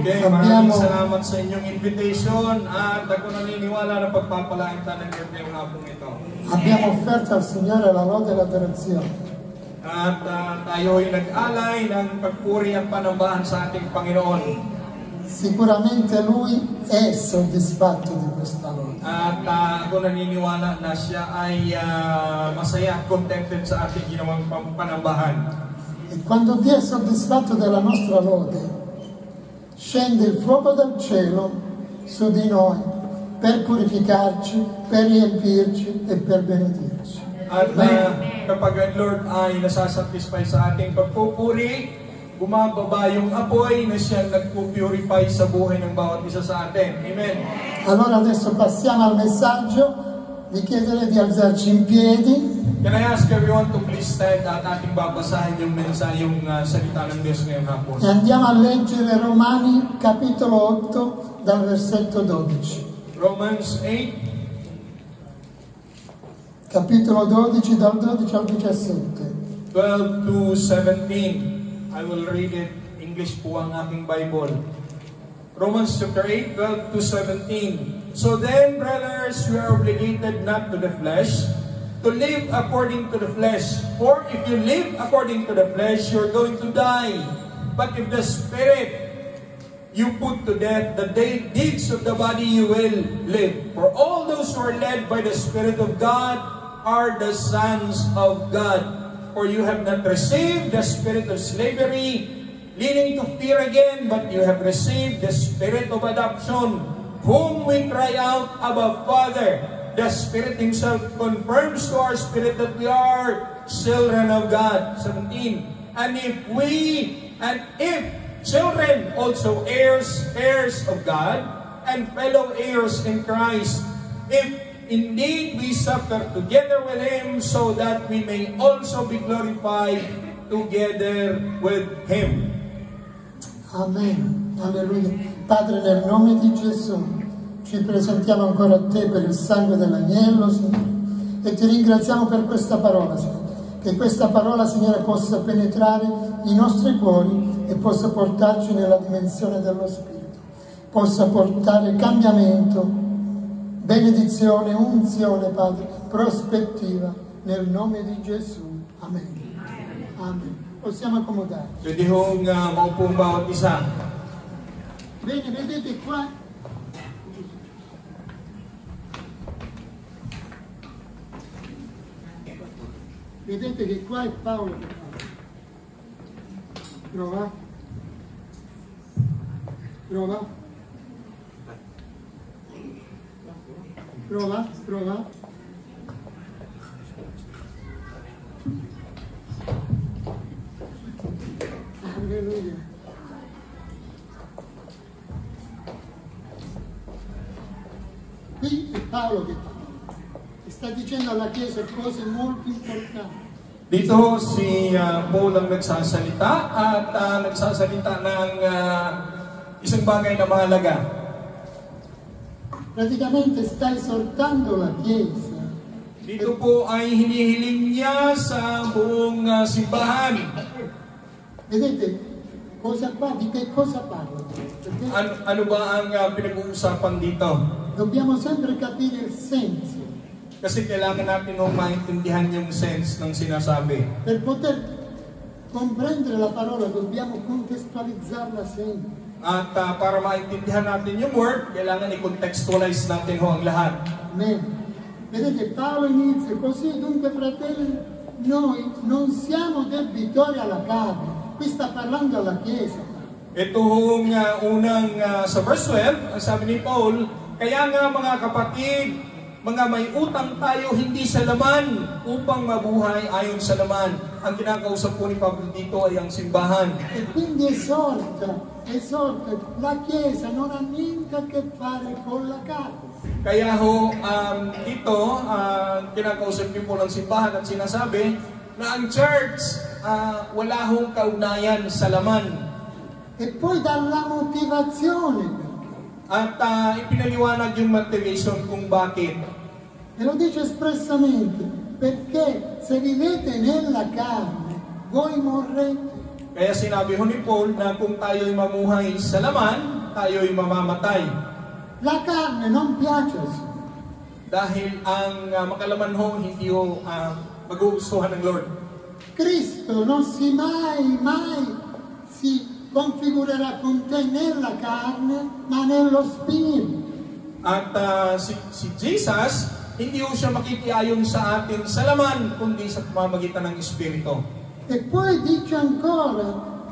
Okay, maraming salamat sa inyong invitation at ako naniniwala na pagpapalain tayo ng ngayong hapon ito. Abbiamo offerto al Signore la lode e l'adorazione. At tayo ay nag-alay ng pagpuri at panambahan sa ating Panginoon. Sicuramente Lui è soddisfatto di questa lode. At ako naniniwala na siya ay masaya at contented sa ating ginawang panambahan. E quando Dio è soddisfatto della nostra lode, scende il fuoco del cielo su di noi per purificarci, per riempirci e per benedirci. At kapag ang Lord ay nasasatisfy sa ating pagpupuri, bumababa yung apoy na siyang nagpupurify sa buhay ng bawat isa sa atin. Amen. Allora adesso passiamo al messaggio. Vi chiederei di alzarci in piedi. Can I ask everyone to please stand at ating babasahin yung mensahe, yung salita ng Diyos ngayong hapon. E andiamo a leggere Romani capitolo 8 dal versetto 12. Romans 8. Capitolo 12 dal 12 al 17. 12 to 17. I will read it. English po ang aking Bible. Romans chapter 8, 12 to 17. So then, brothers, we are obligated not to the flesh, to live according to the flesh. For if you live according to the flesh, you are going to die. But if the Spirit you put to death, the deeds of the body you will live. For all those who are led by the Spirit of God are the sons of God. For you have not received the spirit of slavery, leading to fear again, but you have received the spirit of adoption, whom we cry out, Abba, Father. The Spirit Himself confirms to our spirit that we are children of God. 17. And if children, also heirs of God, and fellow heirs in Christ, if indeed we suffer together with Him, so that we may also be glorified together with Him. Amen. Alleluia. Padre, nel nome di Gesù, ci presentiamo ancora a Te per il sangue dell'agnello, Signore, e Ti ringraziamo per questa parola, Signore. Che questa parola, Signore, possa penetrare i nostri cuori e possa portarci nella dimensione dello Spirito. Possa portare cambiamento, benedizione, unzione, Padre, prospettiva, nel nome di Gesù. Amen. Amen. Possiamo accomodarci. Pwede hong maupong bawat isa. Bene, vedete qua. Vedete che qua è Paolo che parla. Prova. Prova. Prova, prova. Alleluia. Qui è Paolo che parla. Sta dicendo alla Chiesa cose molto importanti. Dito si Paul ang nagsasalita at nagsasalita ng isang bagay na mahalaga. Praticamente sta esortando la Chiesa. Dito po ay hinihiling niya sa buong simbahan. Vedete, cosa qua? Di che cosa parla? Ano ba ang pinag-uusapan dito? Dobbiamo sempre capire il senso. Kasi kailangan natin nung maintindihan yung sense ng sinasabi. Per poter comprendere la parola dobbiamo contestualizzarla sempre. At para maintindihan natin yung word, kailangan i-contextualize natin ho ang lahat. Amen. Vedete, Paolo inizia così, dunque fratelli, noi non siamo debitori alla carne. Qui sta parlando alla Chiesa. Ito hong unang sa verse 12, ang sabi ni Paul, kaya nga mga kapatid, mga may utang tayo hindi sa laman upang mabuhay ayon sa laman. Ang kinakausap po ni Pablo dito ay ang simbahan. E quindi esorta, la Chiesa non ha niente a che fare con la carne. Kaya ho, dito, kinakausap niyo po ng simbahan at sinasabi na ang church, wala hong kaugnayan sa laman. E poi dalla motivazione. At ipinaliwanag yung motivation kung bakit. E lo dice espressamente, perché se vivete nella carne, voi morrete. Kaya sinabi ho ni Paul na kung tayo'y mamuhay sa laman, tayo'y mamamatay. La carne non piace al Signore. Dahil ang makalaman ho, hindi ho magugustuhan ng Lord. Cristo non si mai si configurerà con te nella carne, ma nello spirito. At si Jesus, hindi ho siya makikiayon sa atin sa laman, kundi sa pamamagitan ng Espiritu. E poi dice ancora,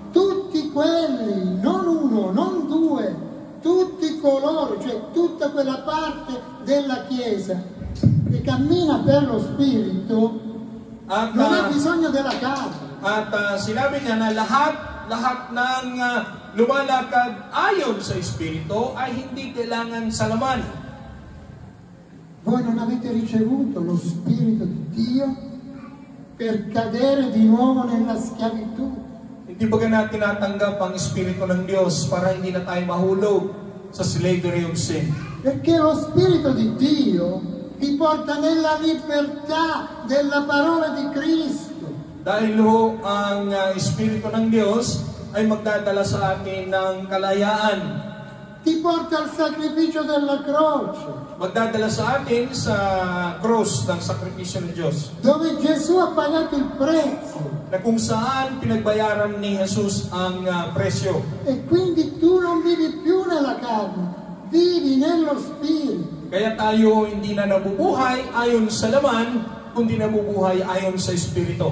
tutti quelli, non uno, non due, tutti coloro, cioè tutta quella parte della Chiesa che cammina per lo Spirito, non ha bisogno della carne. At sinabi niya na lahat ng lumalakad ayon sa Espiritu ay hindi kailangan sa laman. Voi non avete ricevuto lo Spirito di Dio per cadere di nuovo nella schiavitù. Hindi ba natin tinatanggap ang Espiritu ng Diyos para hindi na tayo mahulog sa slavery of sin? Perché lo Spirito di Dio ti porta nella libertà della parola di Cristo. Dahil ho ang Espiritu ng Diyos ay magdadala sa atin ng kalayaan. Ti porta al sacrificio della croce. Magdadala sa atin sa cross ng sakripisyo ng Diyos. Dove Gesù ha pagato il prezzo. Na kung saan pinagbayaran ni Jesus ang presyo. E quindi tu non vivi più nella carne, vivi nello Spirito. Kaya tayo hindi na nabubuhay ayon sa laman, kundi nabubuhay ayon sa Espiritu.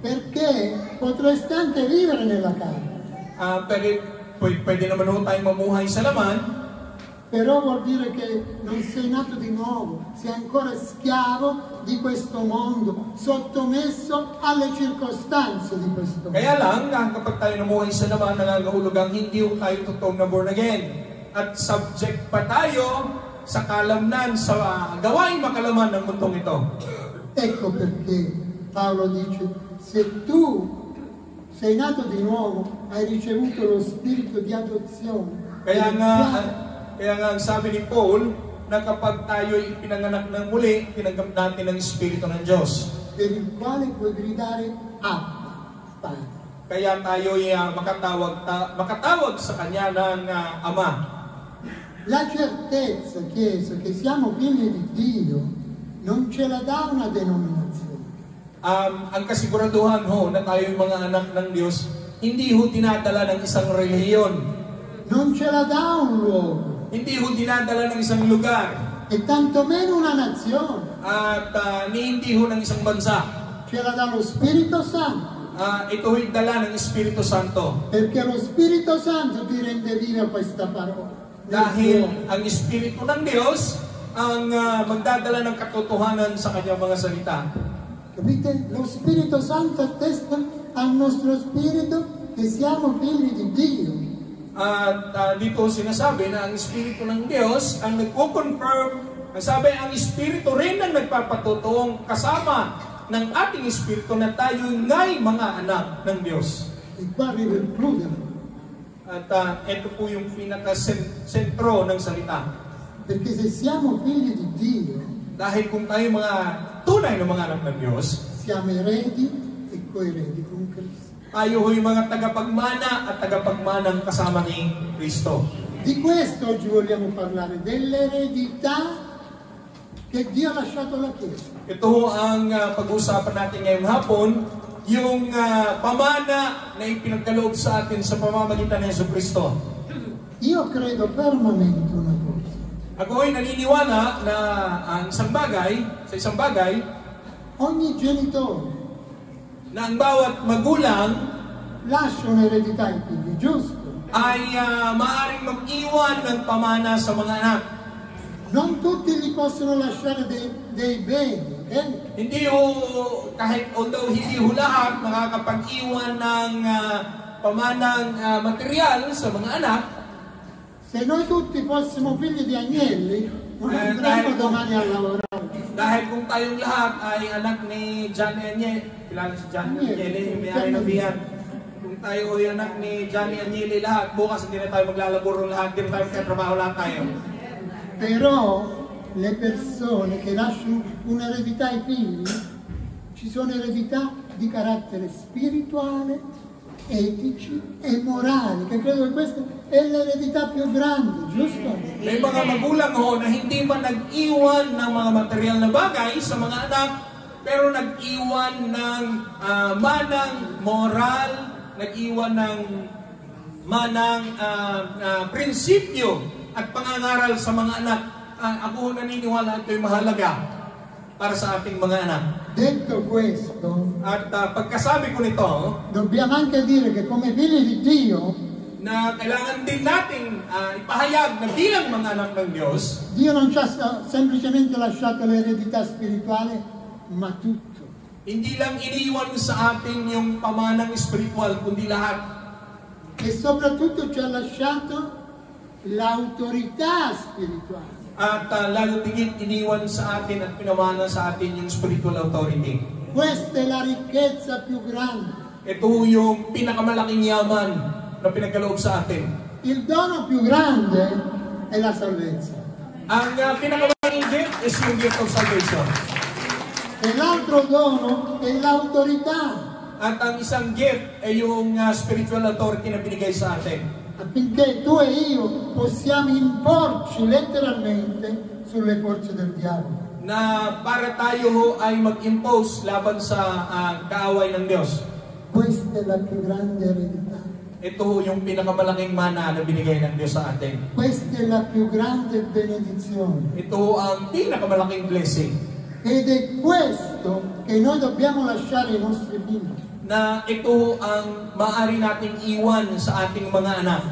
Perché potresti anche vivere nella carne. Pero pwede naman ho tayong mamuhay sa laman. Però vuol dire che non sei nato di nuovo, sei ancora schiavo di questo mondo, sottomesso alle circostanze di questo mondo. Kaya lang, kapag tayo namuhay sa laman, nangangahulugang hindi ho tayo totoong na born again. At subject pa tayo sa kalamnan, sa gawaing makalaman ng mundong ito. Ecco perché Paolo dice, se tu sei nato di nuovo, hai ricevuto lo spirito di adozione. Kaya nga ang sabi ni Paul, na kapag tayo'y ipinanganak ng muli, tinanggap natin ang Espiritu ng Diyos. Per il quale puoi gridare Abba, Padre. Kaya tayo'y makatawag sa Kanya ng Ama. La certezza, Chiesa, che siamo figli di Dio, non ce la dà una denominazione. Ang kasiguraduhan ho na tayo'y mga anak ng Diyos, hindi ho dinadala ng isang relihiyon. Non ce la dà un luogo. Hindi ho dinadala ng isang lugar. E tantomeno una nazione. At hindi ho ng isang bansa. Ce la dà lo Spirito Santo. Ito ho'y dala ng Espiritu Santo. Perché lo Spirito Santo ti rende viva questa parola. Dahil ang Espiritu ng Diyos ang magdadala ng katotohanan sa kanyang mga salita. Capite? Lo Spirito Santo attesta al nostro spirito che siamo figli di Dio. At dito sinasabi na ang Espiritu ng Diyos ang nagko-confirm. Ang sabi, ang Espiritu rin ang nagpapatotoong kasama ng ating Espiritu na tayo nga'y mga anak ng Diyos. E qua arriva il clou. At ito po yung pinaka-sentro ng salita. Perché se siamo figli di Dio, dahil kung tayo mga tunay na mga anak ng Diyos, siamo eredi e coeredi con Cristo. Tayo ho'y mga tagapagmana at tagapagmanang kasama ni Cristo. Di questo oggi vogliamo parlare, dell'eredità che Dio ha lasciato alla Chiesa. Ito ho ang pag-uusapan natin ngayong hapon, yung pamana na ipinagkaloob sa atin sa pamamagitan ng Jesucristo. Io credo fermamente una cosa. Ako ay naniniwala na sa isang bagay, ogni genitore na ang bawat magulang lascia un'eredità ai figli, giusto? ay maaaring mag-iwan ng pamana sa mga anak. Non tutti gli possono lasciare dei beni, Hindi ho, kahit although hindi ho lahat makakapag-iwan ng pamanang material sa mga anak. Se noi tutti fossimo figli di agnelli, non andremmo domani a lavorare. Dahil kung tayong lahat ay anak ni Johnny Agnelli, kilala si Johnny Agnelli, yung may-ari ng biyan. Kung tayo ay anak ni Johnny Agnelli lahat, bukas hindi na tayo maglalaburo lahat, hindi na tayo magkatrabaho lahat tayo. Però le persone che lasciano un'eredità ai figli, ci sono eredità di carattere spirituale etici e morali, che credo che questa è l'eredità più grande, giusto? May mga magulang ho na hindi man nag-iwan ng mga material na bagay sa mga anak, pero nag-iwan ng manang moral, nag-iwan ng manang prinsipyo at pangangaral sa mga anak. Ako naniniwala ito'y mahalaga para sa ating mga anak. Detto questo, At pagkasabi ko nito, dobbiamo anche dire che come figli di Dio, na kailangan din nating ipahayag na bilang mga anak ng Diyos, Dio non ci ha semplicemente lasciato l'eredità spirituale, ma tutto. hindi lang iniwan sa atin yung pamanang espiritual, kundi lahat. E soprattutto ci ha lasciato l'autorità spirituale. At lalo tingin iniwan sa atin at pinamana sa atin yung spiritual authority. Questa è la ricchezza più grande. Ito yung pinakamalaking yaman na pinagkaloob sa atin. Il dono più grande è la salvezza. Ang pinakamalaking gift is yung gift of salvation. E l'altro dono è l'autorità, At ang isang gift ay yung spiritual authority na binigay sa atin. affinché tu e io possiamo imporci letteralmente sulle forze del diavolo. Na para tayo ho ay mag-impose laban sa kaaway ng Diyos. Questa è la più grande eredità. Ito ho yung pinakamalaking mana na binigay ng Diyos sa atin. Questa è la più grande benedizione. Ito ho ang pinakamalaking blessing. Ed è questo che noi dobbiamo lasciare ai nostri figli. Na ito ang maaari nating iwan sa ating mga anak.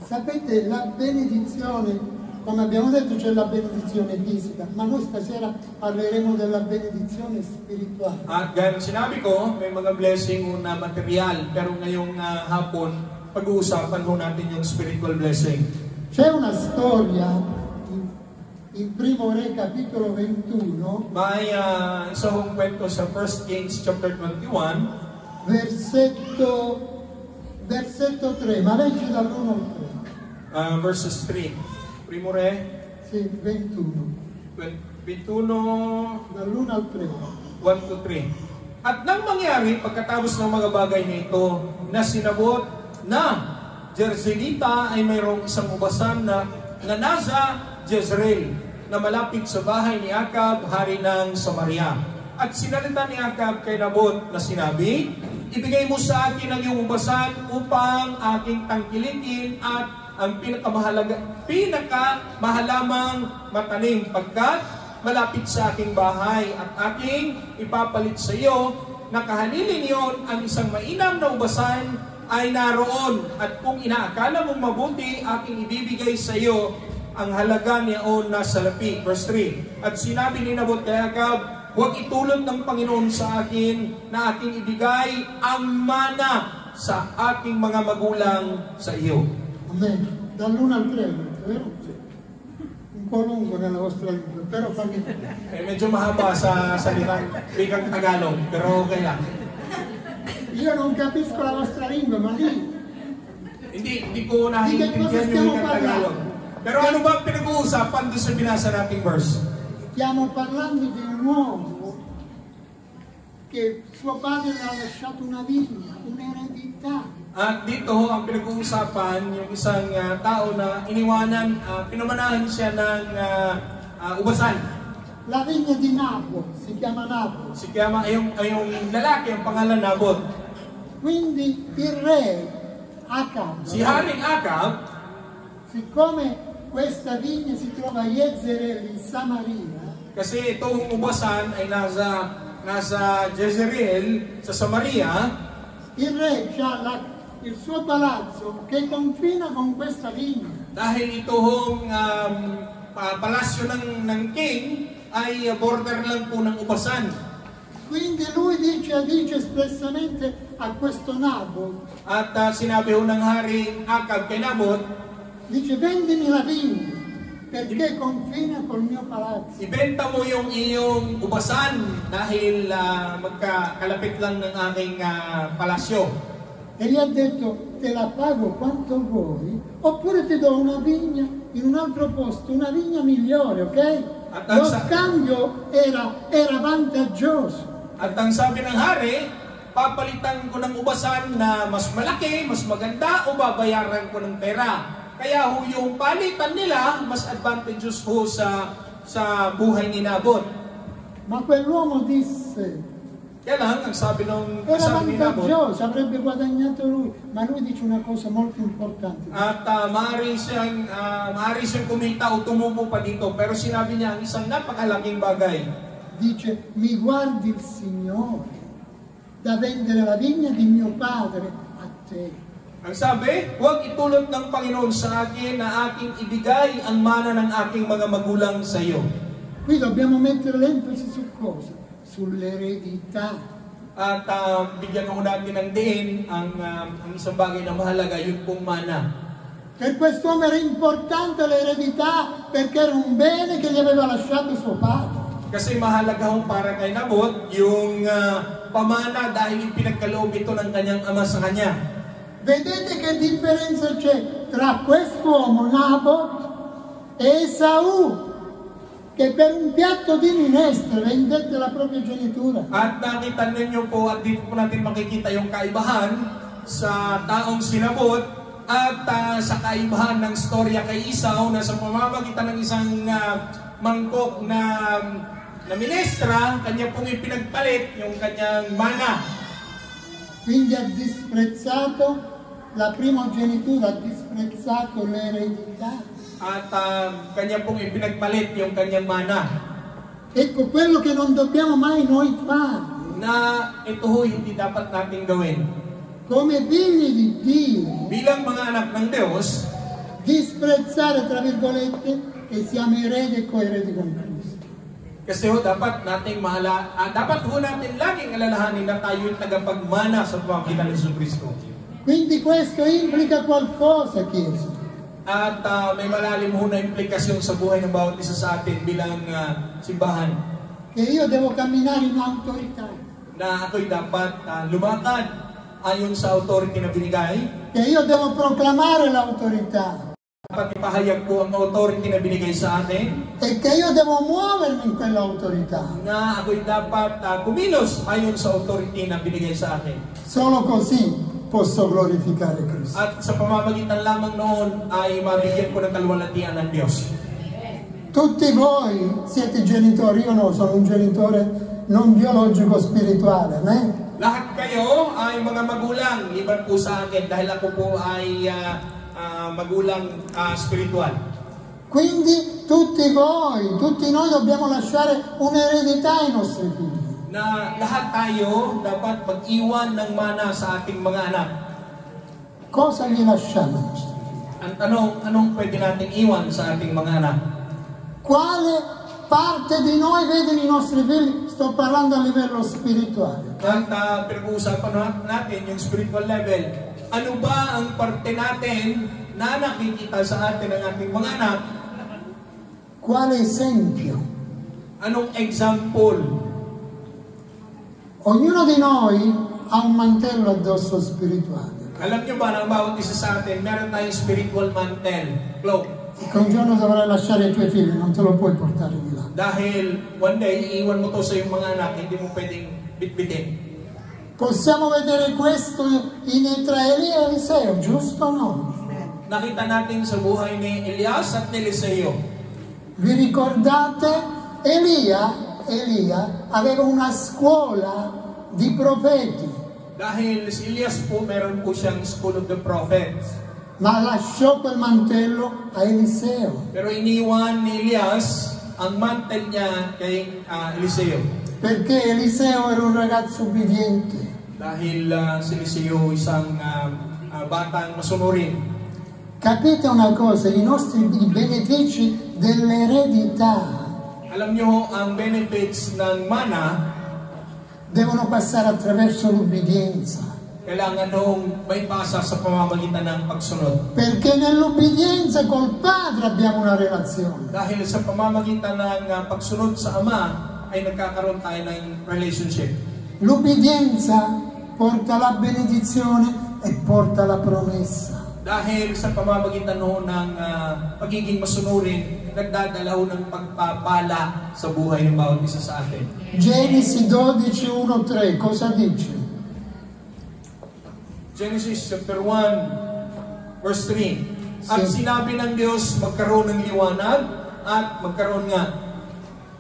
Sapete, la benedizione, come abbiamo detto, c'è la benedizione fisica, ma noi stasera parleremo della benedizione spirituale. At gaya ng sinabi ko, may mga blessing na material, pero ngayong hapon, pag-uusapan ho natin yung spiritual blessing. C'è una storia in Primo Re capitolo 21, May isa hong kwento sa 1 Kings chapter 21, versetto 3, ma leggi dall'1 al 3. verses 3. Primo Re Sì, 21, 21, dall'1 al 3. 1 to 3. At nang mangyari, pagkatapos ng mga bagay na ito, na sinabot na Jezreelita ay mayroong isang ubasan na nasa Jezreel, na malapit sa bahay ni Akab, hari ng Samaria. At sinalita ni Akab kay Nabot na sinabi, ibigay mo sa akin ang iyong ubasan upang aking tangkilikin at ang pinakamahalamang matanim pagkat malapit sa aking bahay at aking ipapalit sa iyo na kahalilin yon ang isang mainam na ubasan ay naroon at kung inaakala mong mabuti aking ibibigay sa iyo ang halaga niyaon na salapi. Verse 3. At sinabi ni Nabot kay Akab, huwag itulot ng Panginoon sa akin na aking ibigay ang mana sa aking mga magulang sa iyo. Amen. Dall'1 al 3, vero? Un po' lungo nella vostra lingua, però fa niente. Medyo mahaba sa salitang wikang Tagalog, pero okay lang. Io non capisco la vostra lingua, ma lì Hindi ko naiintindihan yung wikang Tagalog. Pero ano ba ang pinag-uusapan doon sa binasa nating verse? stiamo parlando di un uomo che suo padre le ha lasciato una vigna, un'eredità. At dito ang pinag-uusapan yung isang tao na iniwanan, pinamanahan siya ng ubasan. La vigna di Nabot, si chiama Nabot. Si Kiyama ay yung lalaki, ang pangalan Nabot. Quindi il re Acab, Si Haring Akab, siccome questa vigna si trova a Jezreel in Samaria, kasi itong ubasan ay nasa Jezreel, sa Samaria, il re ha il suo palazzo che confina con questa vigna. dahil itong palasyo ng king ay border lang po ng ubasan. Quindi lui dice espressamente a questo Nabot, At sinabi ho ng Haring Akab kay Nabot, dice vendimi la vigna perché confina col mio palazzo. ibenta mo yung iyong ubasan dahil magkakalapit lang ng aking palasyo. E gli ha detto te la pago quanto vuoi oppure ti do una vigna in un altro posto, una vigna migliore, ok? Lo scambio era vantaggioso. At ang sabi ng hari, papalitan ko ng ubasan na mas malaki, mas maganda, o babayaran ko ng pera. Kaya ho yung palitan nila, mas advantageous ho sa buhay ni Nabot. Ma quell'uomo disse, Kaya lang, ang sabi era ni Nabot, vantaggioso, avrebbe guadagnato lui, ma lui dice una cosa molto importante. at maaari siyang kumita o tumubo pa dito, pero sinabi niya ang isang napakalaking bagay. Dice, mi guardi il Signore, da vendere la vigna di mio padre a te. Ang sabi, huwag itulot ng Panginoon sa akin na aking ibigay ang mana ng aking mga magulang sa iyo. Qui dobbiamo mettere l'enfasi su cosa? Sull'eredità. At bigyan ko natin ng diin ang isang bagay na mahalaga, yung pong mana. Per quest'uomo era importante l'eredità perché era un bene che gli aveva lasciato suo padre. Kasi mahalaga hong para kay Nabot yung pamana dahil ipinagkaloob ito ng kanyang ama sa kanya. Vedete che differenza c'è tra quest'uomo Nabot e Esaù, che per un piatto di minestre vendette la propria genitura. At nakita ninyo po, at dito po natin makikita yung kaibahan sa taong sinabot at sa kaibahan ng storya kay Esau na sa pamamagitan ng isang mangkok na minestra, kanya pong ipinagpalit yung kanyang mana. Quindi ha disprezzato la primogenitura, ha disprezzato l'eredità. At kanya pong ipinagpalit yung kanyang mana. Ecco quello che non dobbiamo mai noi fare. Na ito ho hindi dapat nating gawin. Come figli di Dio, Bilang mga anak ng Diyos, disprezzare tra virgolette che siamo eredi e coeredi con Cristo. kasi ho dapat nating dapat ho natin laging alalahanin na tayo yung tagapagmana sa pamamagitan ng Jesucristo. Quindi questo implica qualcosa, Chiesa. At may malalim ho na implikasyon sa buhay ng bawat isa sa atin bilang simbahan. Che io devo camminare in autorità. Na ako'y dapat lumakad ayon sa authority na binigay. Che io devo proclamare l'autorità. Dapat ipahayag ko ang authority na binigay sa atin. E che io devo muovermi in quell'autorità. Na ako'y dapat kumilos ayon sa authority na binigay sa akin. Solo così posso glorificare Cristo. At sa pamamagitan lamang noon ay mabigyan ko ng kaluwalhatian ng Diyos. Tutti voi siete genitori, io no, sono un genitore non biologico spirituale, Lahat kayo ay mga magulang, liban po sa akin dahil ako po ay magulang spiritual. Quindi tutti voi, tutti noi dobbiamo lasciare un'eredità ai nostri figli. Na lahat tayo dapat mag-iwan ng mana sa ating mga anak. Cosa gli lasciamo ai nostri figli? Ang tanong, anong pwede nating iwan sa ating mga anak? Quale parte di noi vede i nostri figli? Sto parlando a livello spirituale. At pinag-uusapan natin yung spiritual level. Ano ba ang parte natin na nakikita sa atin ng ating mga anak? Quale esempio? Anong example? Ognuno di noi ha un mantello addosso spirituale. Alam nyo ba na ang bawat isa sa atin, meron tayong spiritual mantle, cloak. Che un giorno dovrai lasciare ai tuoi figli, non te lo puoi portare di là. Dahil one day, iiwan mo to sa iyong mga anak, hindi mo pwedeng bitbitin. Possiamo vedere questo tra Elia e Eliseo, giusto o no? Nakita natin sa buhay ni Elias at ni Eliseo. Vi ricordate? Elia aveva una scuola di profeti. Dahil si Elias po, meron po siyang School of the Prophets. Ma lasciò quel mantello a Eliseo. Pero iniwan ni Elias ang mantel niya kay Eliseo. Perché Eliseo era un ragazzo ubbidiente. Dahil si Eliseo isang batang masunurin. Capite una cosa, i benefici dell'eredità Alam nyo, ang benefits ng mana devono passare attraverso l'ubbidienza. kailangan nung may pasa sa pamamagitan ng pagsunod. Perché nell'ubbidienza col Padre abbiamo una relazione. Dahil sa pamamagitan ng pagsunod sa Ama, ay nagkakaroon tayo ng relationship. L'ubbidienza porta la benedizione e porta la promessa. Dahil sa pamamagitan noon ng pagiging masunurin, nagdadala ho ng pagpapala sa buhay ng bawat isa sa atin. Genesi 12:1-3, cosa dice? Genesis chapter 1, verse 3. At sinabi ng Diyos, magkaroon ng liwanag at magkaroon nga.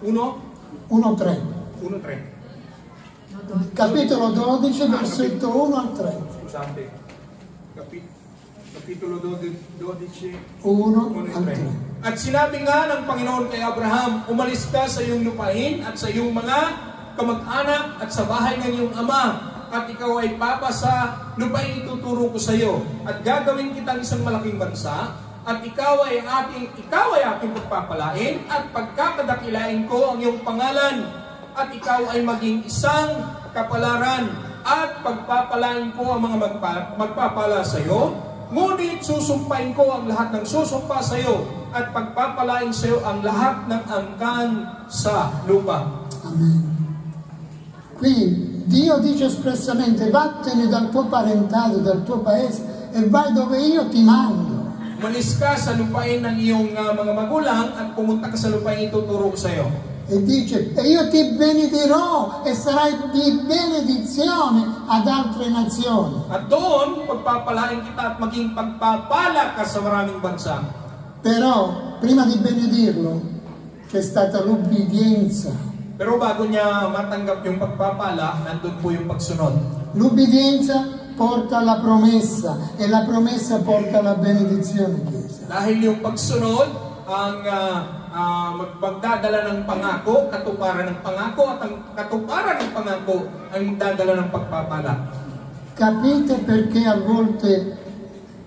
1:3. 1:3. Capitolo 12, versetto 1 al 3. Scusate. Kapitulo 12, 1 al 3. At sinabi nga ng Panginoon kay Abraham, umalis ka sa iyong lupain at sa iyong mga kamag-anak at sa bahay ng iyong ama, at ikaw ay papa sa lupain ituturo ko sa iyo, at gagawin kitang isang malaking bansa, at ikaw ay aking pagpapalain, at pagkakadakilain ko ang iyong pangalan, at ikaw ay maging isang kapalaran, at pagpapalain ko ang mga magpapala sa iyo, ngunit susumpain ko ang lahat ng susumpa sa iyo, at pagpapalain sa iyo ang lahat ng angkan sa lupa. Amen. Qui Dio dice espressamente: vattene dal tuo parentado, dal tuo paese e vai dove io ti mando. Umalis ka sa lupain ng iyong mga magulang at pumunta ka sa lupain ituturo ko sa iyo. E dice: e io ti benedirò e sarai di benedizione ad altre nazioni. At doon, pagpapalain kita at maging pagpapala ka sa maraming bansa. Però, prima di benedirlo, c'è stata l'ubbidienza. Pero bago niya matanggap yung pagpapala, nandun po yung pagsunod. L'ubbidienza porta alla promessa e la promessa porta alla benedizione, Chiesa. Dahil yung pagsunod ang magdadala ng pangako, katuparan ng pangako, at ang katuparan ng pangako ang magdadala ng pagpapala. Capite perché a volte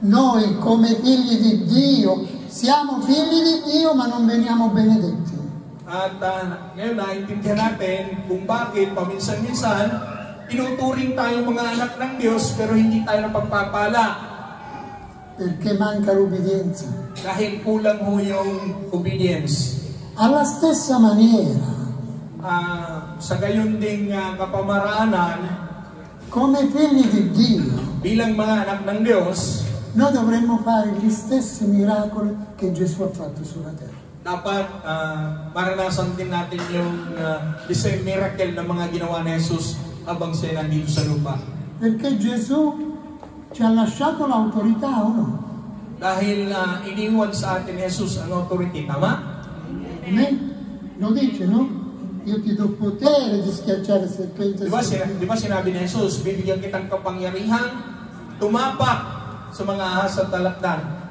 noi come figli di Dio siamo figli di Dio ma non veniamo benedetti? At ngayon naiintindihan natin kung bakit paminsan-minsan tinuturing tayo mga anak ng Diyos pero hindi tayo napagpapala. Perché manca l'ubbidienza. Dahil kulang ho yung obedience. Alla stessa maniera, sa gayon ding kapamaraanan, come figli di Dio, bilang mga anak ng Diyos, noi dovremmo fare gli stessi miracoli che Gesù ha fatto sulla terra. Dapat maranasan din natin yung the same miracle na mga ginawa ni Jesus habang siya nandito sa lupa. Perché Gesù ci ha lasciato l'autorità o no? Dahil iniwan sa atin ni Jesus ang authority, tama? Amen? Lo dice, no? Io ti do potere di schiacciare serpenti. Di ba sinabi ni Jesus, bibigyan kitang kapangyarihan tumapak sa mga ahas at talakdan.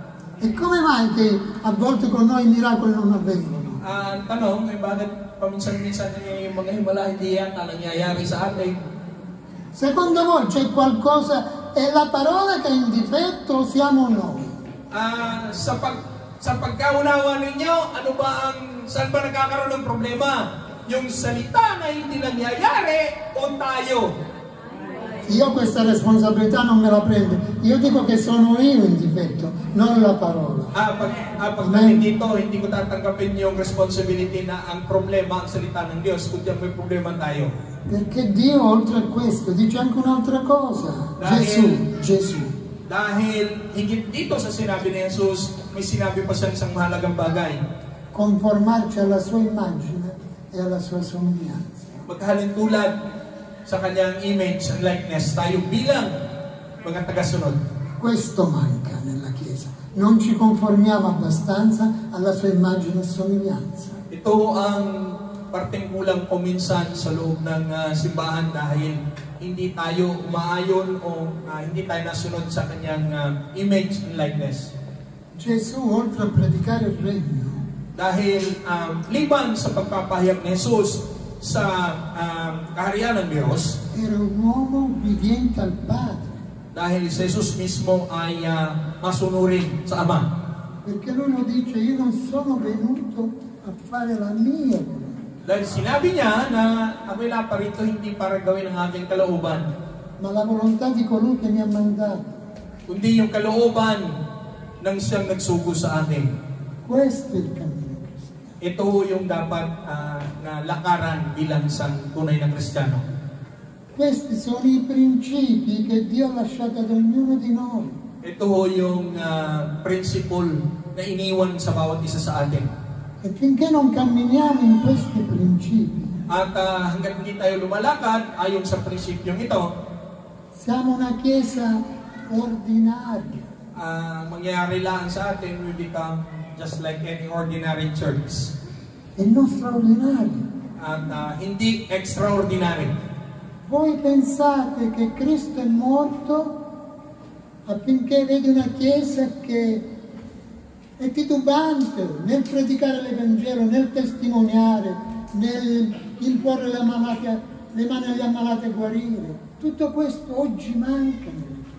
E come mai che a volte con noi i miracoli non avvengono? Ang tanong ay bakit paminsan-minsan yung mga himala hindi yata nangyayari sa atin? Secondo voi c'è qualcosa, è la parola che è in difetto o siamo noi? Sa pagkaunawa ninyo, ano ba saan ba nagkakaroon ng problema? Yung salita na hindi nangyayari o tayo? Io questa responsabilità non me la prendo. Io dico che sono io in difetto, non la parola. Pag nandito, hindi ko tatanggapin yung responsibility na ang problema ang salita ng Diyos, kundi may problema tayo. Perché Dio oltre a questo dice anche un'altra cosa. Gesù. Dahil higit dito sa sinabi ni Jesus, may sinabi pa siya isang mahalagang bagay. Conformarci alla sua immagine e alla sua somiglianza. Maghalin tulad sa kanyang image and likeness, tayo bilang mga tagasunod. Questo manca nella Chiesa. Non ci conformiamo abbastanza alla sua immagine e somiglianza. Ito ang parteng kulang po minsan sa loob ng simbahan dahil hindi tayo umaayon o hindi tayo nasunod sa kanyang image and likeness. Gesù, oltre a predicare il regno, dahil liban sa pagpapahayag ni Jesus sa kaharian ng Diyos, era un uomo ubbidiente al Padre. Dahil si Jesus mismo ay masunurin sa Ama. Perché lui lo dice, io non sono venuto a fare la mia volontà. Dahil sinabi niya na ako'y naparito hindi para gawin ang aking kalooban, ma la volontà di colui che mi ha mandato. Kundi yung kalooban ng siyang nagsugo sa atin. Questo è il cammino. Ito yung dapat na lakaran bilang isang tunay na Kristiyano. Questi sono i principi che Dio ha lasciato ad ognuno di noi. Ito yung principle na iniwan sa bawat isa sa atin. E finché non camminiamo in questi principi, at hanggat hindi tayo lumalakad ayon sa prinsipyong ito, siamo una chiesa ordinaria. Mangyayari lang sa atin, we become just like any ordinary church. E non straordinaria. At hindi extraordinary. Voi pensate che Cristo è morto affinché vedi una Chiesa che è titubante nel predicare l'Evangelo, nel testimoniare, nel imporre le mani agli ammalati a guarire. Tutto questo oggi manca.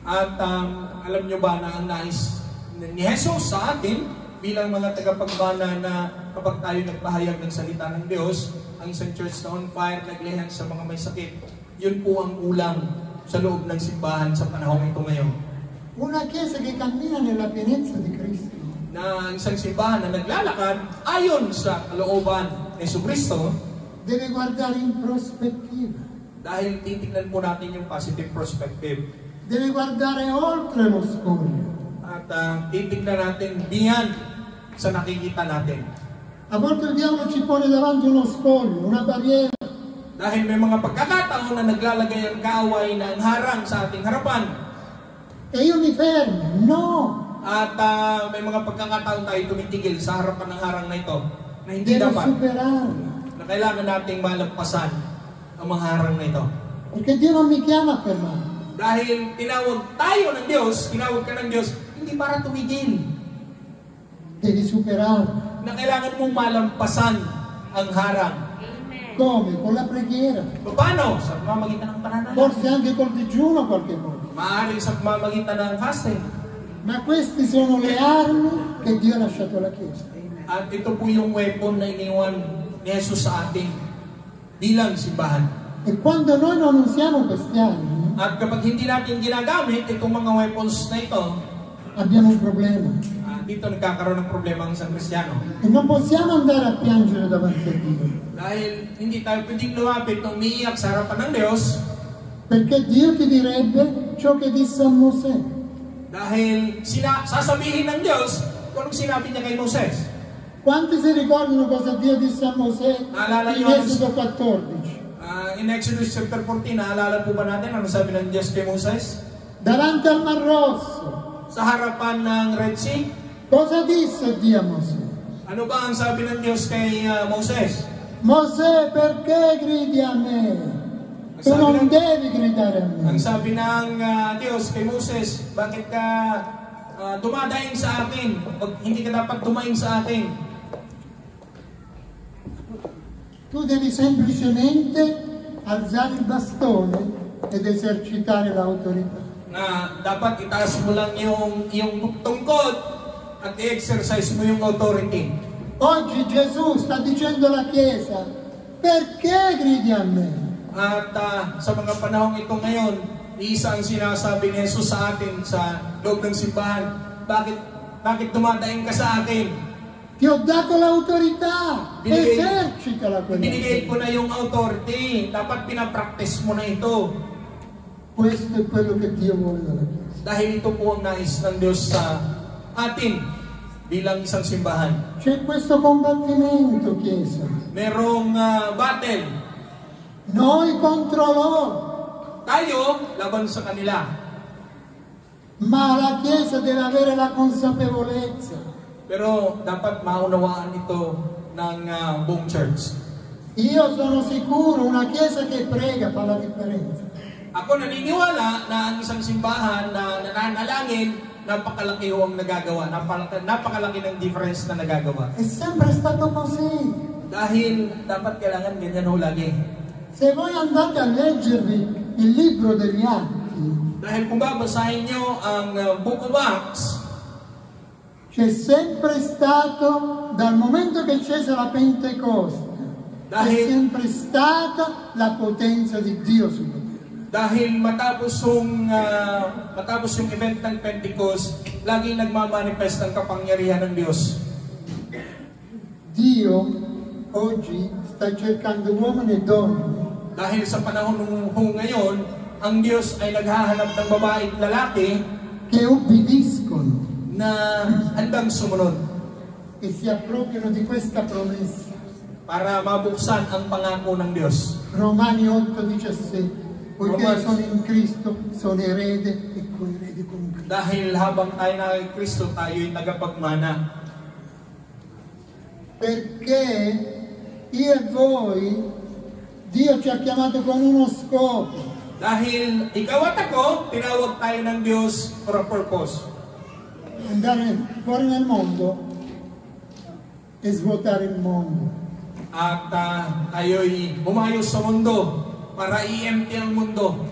At alam nyo ba na ang nais ni Jesus sa atin bilang mga tagapagbana na kapag tayo nagpahayag ng salita ng Diyos, ang isang church na on fire, naglihan sa mga may sakit, yun po ang kulang sa loob ng simbahan sa panahon ito ngayon. Una Chiesa che cammina nella pienezza di Cristo. Na ang isang simbahan na naglalakad ayon sa kalooban ni Jesucristo, deve guardare in prospettiva. Dahil titignan po natin yung positive perspective. Deve guardare oltre lo scoglio. At titignan natin beyond sa nakikita natin. A volte il diavolo ci pone davanti uno scoglio, una barriera. Dahil may mga pagkakataon na naglalagay ang kaaway na harang sa ating harapan. E io mi fermo, no! At may mga pagkakataon tayo tumitigil sa harapan ng harang na ito na hindi Devo dapat, superarlo. na kailangan nating malampasan ang mga harang na ito. Perché Dio non mi chiama a fermare. Dahil tinawag tayo ng Diyos, tinawag ka ng Diyos, hindi para tumigil. Devi superarlo. Na kailangan mong malampasan ang harang. Come? Con la preghiera. Paano? Sa pamamagitan ng pananalangin. Forse anche col digiuno qualche volta. Maaaring sa pamamagitan ng fasting. Ma queste sono le armi che Dio ha lasciato alla Chiesa. At ito po yung weapon na iniwan ni Jesus sa ating bilang simbahan. E quando noi non usiamo questi armi, At kapag hindi natin ginagamit itong mga weapons na ito, abbiamo un problema. Dito nagkakaroon ng problema ang isang Kristiyano. E non possiamo andare a piangere davanti a Dio. Dahil hindi tayo pwedeng lumapit na umiiyak sa harapan ng Diyos. Perché Dio ti direbbe ciò che disse a Mosè. Dahil sasabihin ng Diyos kung anong sinabi niya kay Moses. Quanti si ricordano cosa Dio disse a Mosè in Esodo 14? In Exodus chapter 14, naalala po ba natin ano sabi ng Diyos kay Moses? Davanti al Mar Rosso. Sa harapan ng Red Sea. Cosa disse Dio a Mosè? Ano ba ang sabi ng Diyos kay Moses? Mosè, perché gridi a me? Tu non devi gridare a me. Ang sabi ng Diyos kay Moses, bakit ka dumadaing sa akin? Hindi ka dapat dumaing sa akin. Tu devi semplicemente alzare il bastone ed esercitare l'autorità. Na dapat itaas mo lang yung tungkod at i-exercise mo yung authority. Oggi Gesù sta dicendo alla Chiesa, perché gridi a me? At sa mga panahong ito ngayon, isa ang sinasabi ni Jesus sa atin sa loob ng simbahan, bakit dumadaing ka sa akin? Ti ho dato l'autorità, esercitala quella. Binigay ko na yung authority, dapat pinapractice mo na ito. Questo è quello che Dio vuole dalla Chiesa. Dahil ito po ang nais ng Diyos sa atin bilang isang simbahan. C'è questo combattimento, Chiesa. Merong battle. Noi contro loro. Tayo laban sa kanila. Ma la Chiesa deve avere la consapevolezza. Pero dapat maunawaan ito ng buong church. Io sono sicuro, una Chiesa che prega fa la differenza. Ako naniniwala na ang isang simbahan na nananalangin, napakalaki ang nagagawa, napakalaki ng difference na nagagawa. È sempre stato così. Dahil dapat kailangan ganyan ho lagi. Se voi andate a leggervi il libro degli Atti, dahil kung babasahin nyo ang Book of Acts, c'è sempre stato, dal momento che c'è la Pentecoste, c'è sempre stata la potenza di Dio sulla terra. Dahil matapos yung event ng Pentecost, laging nagmamanifest ang kapangyarihan ng Diyos. Dio oggi sta cercando uomini e donne. Dahil sa panahon ngayon, ang Diyos ay naghahanap ng babae at lalaki che ubbidiscono, na handang sumunod e si appropriano di questa promessa. para mabuksan ang pangako ng Diyos. Romani 8:17. Poiché sono in Cristo, sono erede e coerede con Cristo. Dahil habang tayo na kay Kristo, tayo'y tagapagmana. Perché io e voi, Dio ci ha chiamato con uno scopo. Dahil ikaw at ako, tinawag tayo ng Diyos for a purpose. Andare fuori nel mondo e svuotare il mondo. At tayo'y bumayos sa mundo para i-empty ang mundo.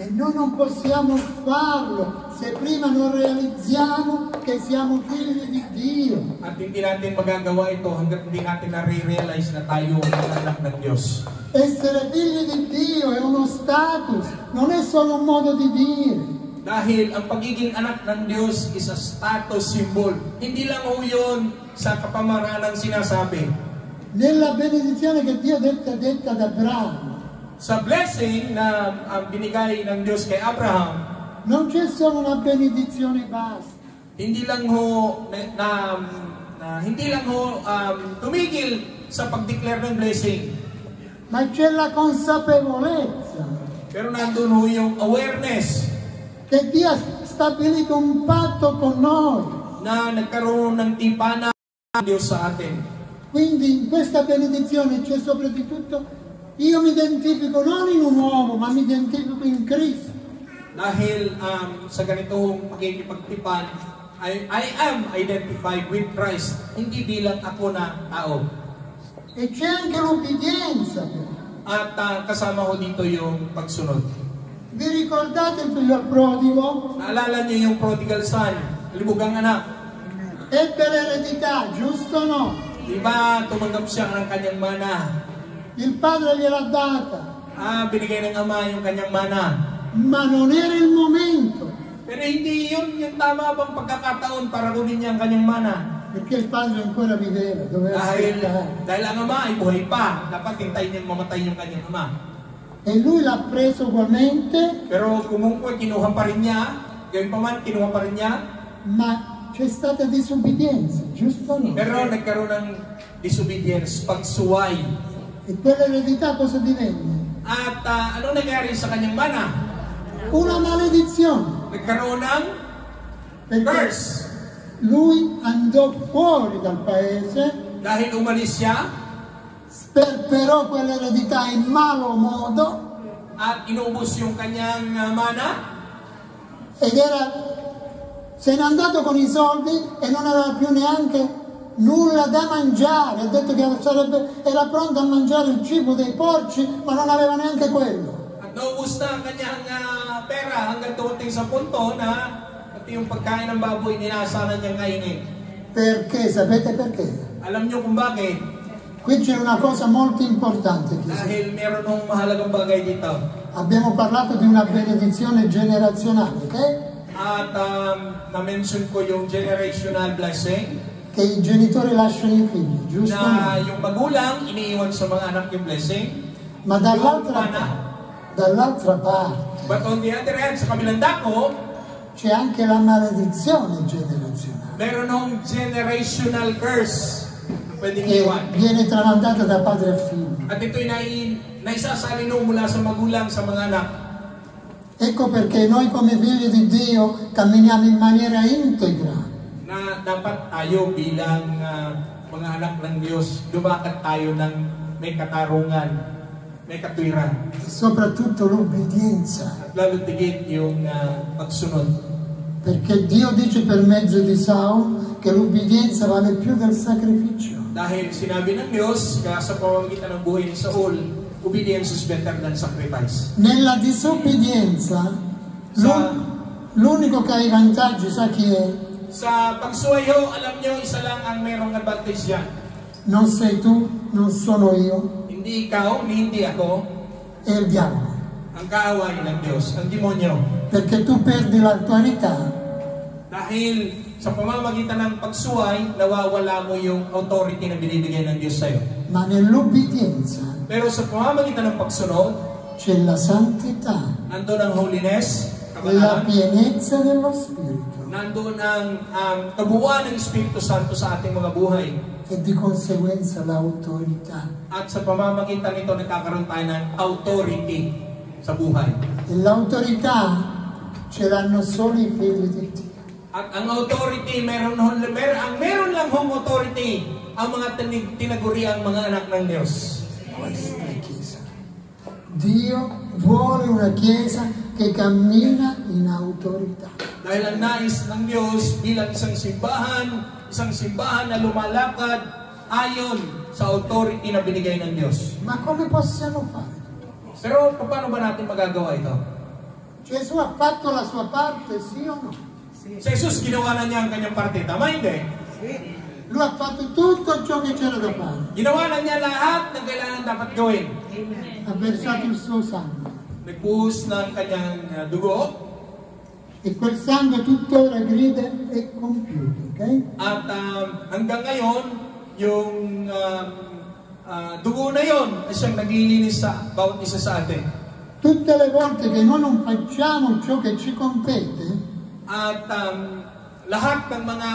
E noi non possiamo farlo se prima non realizziamo che siamo figli di Dio. At hindi natin magagawa ito hanggat hindi natin nare-realize na tayo ang anak ng Diyos. Essere figli di Dio è uno status, non è solo un modo di dire. Dahil ang pagiging anak ng Diyos is a status symbol. Hindi lang ho yun sa kapamaranang sinasabi. Nella benedizione che Dio detta ad Abramo, Sa blessing na binigay ng Diyos kay Abraham, non c'è solo una benedizione basta. hindi lang ho tumigil sa pag-declare ng blessing. Ma c'è la consapevolezza Pero nandun ho yung awareness che Dio ha stabilito un patto con noi. na nagkaroon ng timpana ng Diyos sa atin. Quindi in questa benedizione c'è soprattutto, io mi identifico non in un uomo, ma mi identifico in Cristo. Dahil sa ganitong pakikipagtipan, I am identified with Christ, hindi bilang ako na tao. E c'è anche l'obbedienza. At kasama ko dito yung pagsunod. Vi ricordate il figlio prodigo? Naalala niyo yung prodigal son, libugang anak. Ebbe l'eredità, giusto o no? Diba tumanggap siya ng kanyang mana? Il padre gliel'ha data, Binigay ng ama yung kanyang mana. ma non era il momento, Pero hindi yun yung tama bang pagkakataon para kunin niya ang kanyang mana. perché il padre ancora viveva, doveva aspettare. Dahil ang ama ay buhay pa, dapat hintayin niyang mamatay yung kanyang ama. E lui l'ha preso ugualmente, Pero kumukoy, kinuha pa rin niya, gawin pa man, kinuha pa rin niya. ma c'è stata disobbedienza, giusto o no? Pero nagkaroon ng disobedience, pagsuway. E quell'eredità cosa divenne? At ano nangyari sa kanyang mana? Una maledizione, Nagkaroon ng perché curse. lui andò fuori dal paese, Dahil umalis siya sperperò quell'eredità in malo modo at inubos yung kanyang mana. ed se n'è andato con i soldi e non aveva più neanche nulla da mangiare. Ha detto che era pronto a mangiare il cibo dei porci, ma non aveva neanche quello. At naubos na ang kanyang pera hanggang dumating sa punto na pati yung pagkain ng baboy ninasanan niyang kainin. Perché? Sapete perché? Alam niyo kung bakit? Qui c'è una cosa molto importante. Dahil meron ng mahalagang bagay dito. Abbiamo parlato di una benedizione generazionale, ok? At na-mention ko yung generational blessing Che i genitori lasciano i figli, giusto? na yung magulang iniiwan sa mga anak yung blessing. Ma dall'altra parte But on the other hand, sa kabilang dako, c'è anche la maledizione generazionale meron ng generational curse na pwedeng che iwan. viene tramandata da padre e figlio. At ito'y naisasalino mula sa magulang sa mga anak. Ecco perché noi come figli di Dio camminiamo in maniera integra. Na dapat tayo bilang mga anak ng Diyos, lumakad tayo ng may katarungan, may katwiran. Soprattutto l'obbedienza. At lalo tigit yung pagsunod. Perché Dio dice per mezzo di Saul che l'obbedienza vale più del sacrificio. Dahil sinabi ng Diyos, kaya sa pamamagitan ng buhay ni Saul, obedience is better than sacrifice. Nella disobbedienza Sa- l'unico che ha i vantaggi, sa chi è? Sa pagsuwayo, alam nyo, isa lang ang merong advantage yan. Non sei tu, non sono io, Hindi ikaw, hindi ako, è il diavolo. ang kaaway ng Diyos, ang demonyo. Perché tu perdi l'autorità Dahil sa pamamagitan ng pagsuway, nawawala mo yung authority na binibigay ng Diyos sa'yo. ma nell'obbedienza Pero sa pamamagitan ng pagsunod, c'è la santità, nandun ang holiness, la kabanalan, pienezza dello Spirito nandun ang kabuuan ng Espiritu Santo sa ating mga buhay. e di conseguenza l'autorità. At sa pamamagitan nito, nagkakaroon tayo ng authority. sa buhay. E l'autorità ce l'hanno solo i figli di Dio. At ang authority, meron lang hong authority ang mga tinaguriang mga anak ng Diyos. Questa è Chiesa. Dio vuole una Chiesa che cammina in autorità. Dahil ang nais ng Diyos bilang isang simbahan na lumalakad ayon sa authority na binigay ng Diyos. Ma come possiamo fare? Pero paano ba natin magagawa ito? Gesù ha fatto la sua parte, sì o no? Si Jesus, ginawa na niya ang kanyang parte. Tama hindi? Lui ha fatto tutto ciò che c'era da fare. Ginawa na niya lahat ng kailangan dapat gawin. Ha versato il suo sangue. Nagbuhos ng kanyang dugo. E quel sangue tuttora grida è compiuto, ok? At hanggang ngayon, yung dugo na yon ay siyang naglilinis sa bawat isa sa atin. Tutte le volte che noi non facciamo ciò che ci compete, at lahat ng mga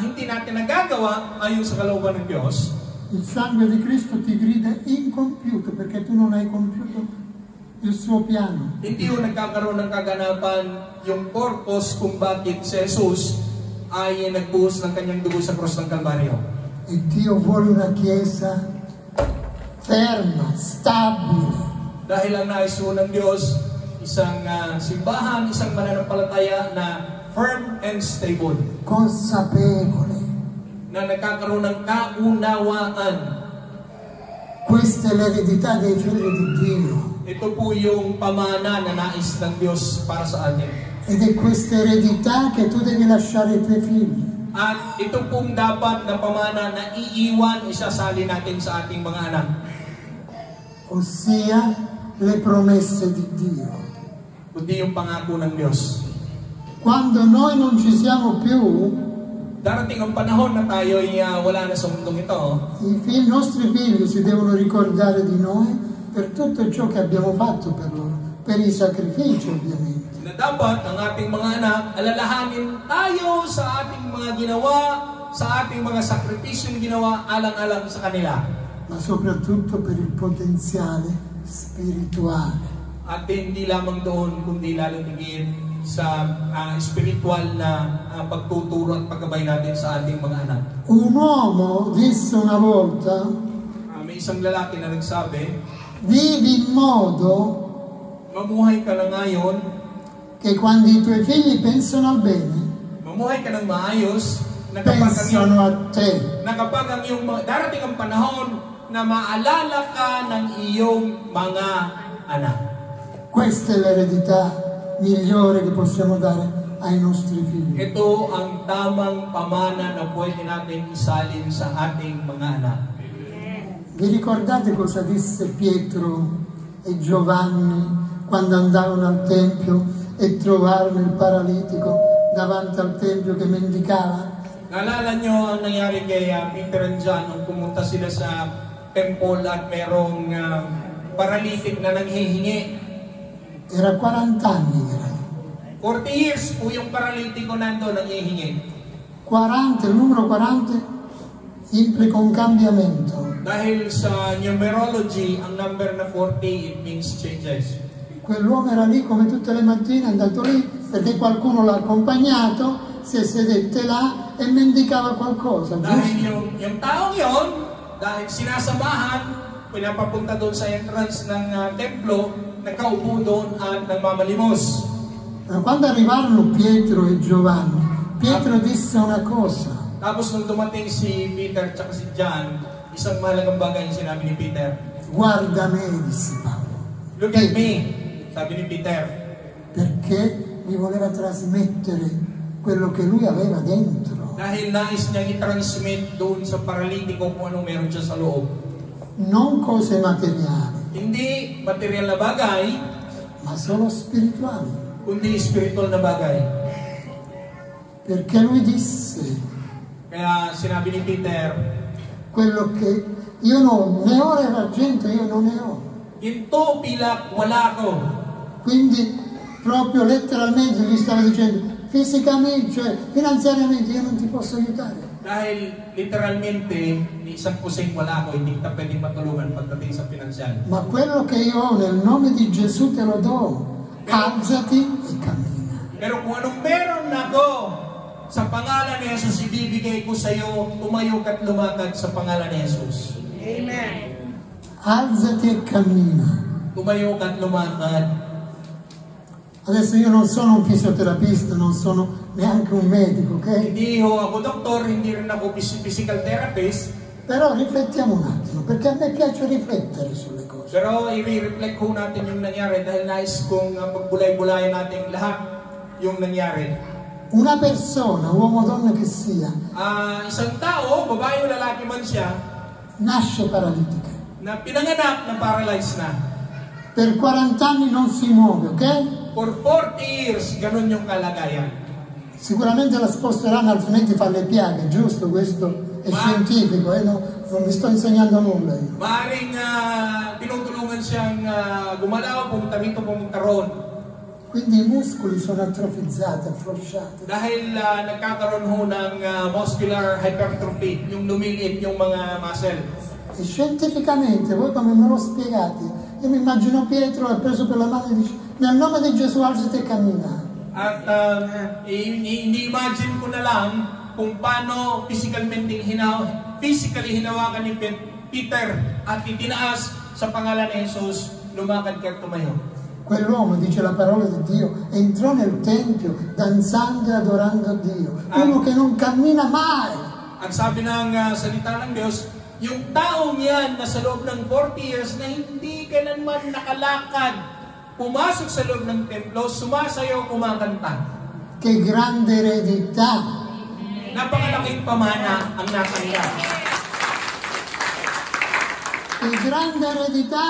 hindi natin nagagawa ayon sa kalooban ng Diyos, il sangue di Cristo ti grida incompiuto perché tu non hai compiuto il suo piano. Hindi yung nagkakaroon ng kaganapan yung purpose kung bakit si Jesus ay nagbuhos ng kanyang dugo sa cross ng Kalbaryo. E Dio vuole una Chiesa ferma, stabile. Dahil ang nais ng Diyos, isang simbahan, isang mananampalataya na firm and stable. Consapevole. Na nagkakaroon ng kaunawaan. Questa è l'eredità dei figli di Dio. Ito po yung pamana na nais ng Diyos para sa atin. Ed è questa eredità che tu devi lasciare ai tuoi figli. At ito pong dapat na pamana na iiwan, isasali natin sa ating mga anak. Ossia le promesse di Dio. Kundi yung pangako ng Diyos. Quando noi non ci siamo più, darating ang panahon na tayo ay wala na sa mundong ito. I nostri figli si devono ricordare di noi per tutto ciò che abbiamo fatto per loro, per i sacrifici ovviamente. Na dapat ang ating mga anak, alalahanin tayo sa ating mga ginawa, sa ating mga sakripisyong ginawa, alang-alang sa kanila. Ma soprattutto per il potenziale spirituale. At hindi lamang doon, kundi lalong higit sa spiritual na pagtuturo at paggabay natin sa ating mga anak. Un uomo disse una volta, may isang lalaki na nagsabi, vivi in modo mamuhay ka na ngayon che quando i tuoi figli pensano al bene, mamuhay ka ng maayos, na pensano a te. Na kapag ang iyong darating ang panahon na maalala ka ng iyong mga anak. Questa è l'eredità migliore che possiamo dare ai nostri figli. Ito ang tamang pamana na pwede natin isalin sa ating mga anak. Vi ricordate cosa disse Pietro e Giovanni quando andavano al Tempio e trovarono il paralitico davanti al Tempio che mendicava? Naalala nyo ang nangyari kay Peter and John nung pumunta sila sa temple at merong paralitik na nanghihingi. Era 40 anni che era lì. 40 years po yung paralitiko nando nanghihingi. 40, il numero 40 implica un cambiamento. Dahil sa numerology, ang number na 40, it means changes. Quell'uomo era lì come tutte le mattine, è andato lì perché qualcuno l'ha accompagnato, si sedette là e mendicava qualcosa. Dahil yung taong yon, dahil sinasamahan, pinapapunta doon sa entrance ng templo, nakaupo doon at nagmamalimos. Quando arrivarono Pietro e Giovanni, Pietro disse una cosa. Tapos nung dumating si Peter at si John, isang mahalagang bagay yung sinabi ni Peter. Guarda me, disse Paolo. Look at me, sabi ni Peter. Perché mi voleva trasmettere quello che lui aveva dentro. Dahil nais niyang i-transmit doon sa paralitiko kung anong meron siya sa loob. Non cose materiali. Hindi material na bagay, ma solo spirituali. Kundi spiritual na bagay. Perché lui disse, kaya sinabi ni Peter, quello che io non ne ho l'argento, io non ne ho. Ginto, pilak, wala ko. Quindi proprio letteralmente gli stava dicendo, fisicamente, cioè finanziariamente io non ti posso aiutare. Dahil literalmente, ni isang kusing wala ako, hindi kita pwedeng matulungan pagdating sa pinansyal. Ma quello che io ho nel nome di Gesù te lo do. Alzati e cammina. Pero kung anong meron ako, sa pangalan ni Jesus, ibibigay ko sa iyo, tumayo ka't lumakad sa pangalan ni Jesus. Amen. Alzati e cammina. Tumayo ka't lumakad. Adesso io non sono un fisioterapista, non sono neanche un medico, ok? Hindi ho ako doktor, hindi rin ako physical therapist. Però riflettiamo un attimo, perché a me piace riflettere sulle cose. Pero i-reflect ko natin yung nangyari dahil nais kong pagbulay-bulayan natin lahat yung nangyari. Una persona, uomo o donna che sia, Isang tao, babae o lalaki man siya, nasce paralitica. na pinanganak na paralyzed na. Per 40 anni non si muove, ok? For 40 years, ganun yung kalagayan. Sicuramente la sposteranno, altrimenti fa le piaghe, giusto? Questo è scientifico, no? Non vi sto insegnando nulla io. Maaring tinutulungan siyang gumalaw, pumunta rito, pumunta ron. Quindi i muscoli sono atrofizzati, afflosciati. Dahil nagkakaroon ho ng muscular hypertrophy, yung lumiliit yung mga muscle. E scientificamente, voi come me lo spiegate? Io mi immagino Pietro l'ha preso per la mano e dice: nel nome di Gesù alzati e cammina. At ini-imagine ko na lang kung paano physically hinawakan ni Peter at itinaas sa pangalan ni Jesus, lumakad ka at tumayo. Quell'uomo, dice la parola di Dio, entrò nel Tempio danzando e adorando Dio. Uno che non cammina mai. Ang sabi ng salita ng Diyos, yung taong yan na sa loob ng 40 years na hindi kailanman nakalakad, pumasok sa loob ng templo, sumasayaw, kumakanta. Che grande eredità! Napakalaking pamana ang natanggap. Che grande eredità!